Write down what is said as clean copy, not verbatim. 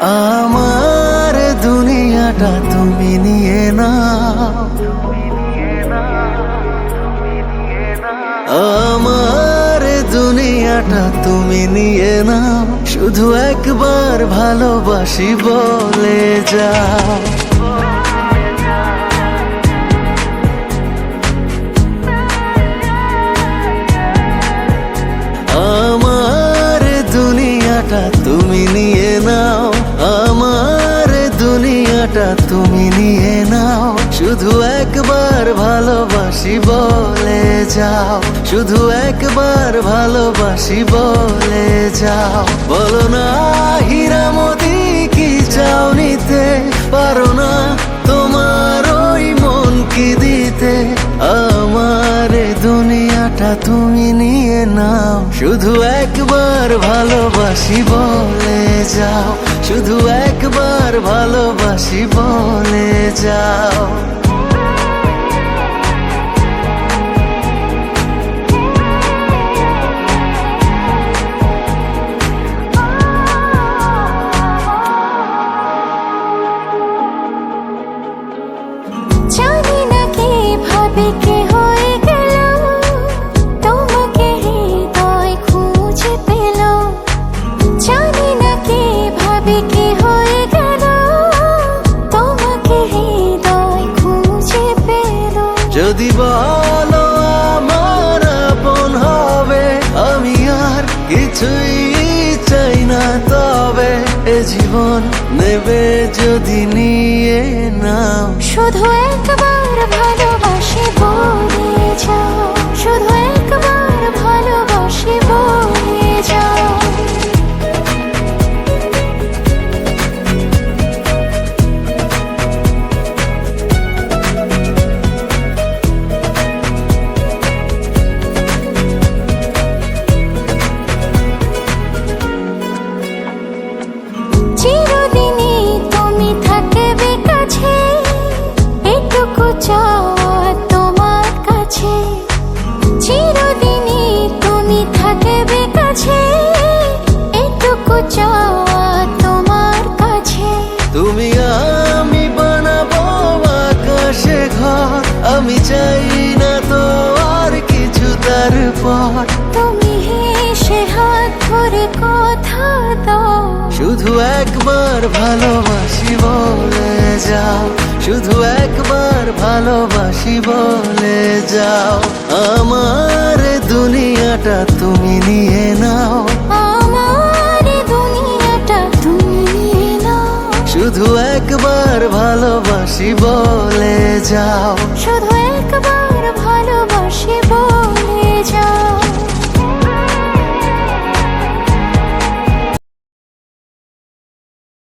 আমার দুনিয়াটা তুমি নিয়ে নাও, আমার দুনিয়াটা তুমি নিয়ে নাও, শুধু একবার ভালোবাসি বলে যাও। আমার দুনিয়াটা তুমি নিয়ে নাও, আমার দুনিয়াটা তুমি নিয়ে নাও, শুধু একবার ভালোবাসি বলে যাও, শুধু একবার ভালোবাসি বলে যাও। বলো না হীরামতি কি চাও নিতে, পারো না তোমার ওই মন কি দিতে। আমার দুনিয়াটা তুমি নিয়ে নাও, শুধু একবার ভালোবাসি বলে যাও, শুধু একবার ভালোবাসি বলে যাও। জানি না কিভাবে কি হয়ে গেল, তোমাকে হৃদয় খুঁজে পেল। জানি না কিভাবে কি হয়ে গেল, তোমাকে হৃদয় খুঁজে পেল। যদি বলো আমার আপন হবে, আমি আর কিছুই চাই না, তবে এ জীবন নেবে যদি নিয়ে নাও। শুধু একবার ভালোবাসি বলে যাও, শুধু একবার ভালোবাসি বলে যাও। চিরদিনই তুমি থাকবে কাছে, এটুকু চাওয়া তোমার কাছে। চিরদিনই তুমি থাকবে কাছে, এটুকু চাওয়া তোমার কাছে। তুমি আমি বানাবো আকাশে ঘর, আমি চাই না তো আর কিছু তারপর। তুমি হেসে হাত ধরে কথা দাও, শুধু একবার ভালোবাসি বলে যাও, শুধু একবার ভালোবাসি বলে যাও। আমার দুনিয়াটা তুমি নিয়ে নাও, আমার দুনিয়াটা তুমি নিয়ে নাও, শুধু একবার ভালোবাসি বলে যাও। শুধু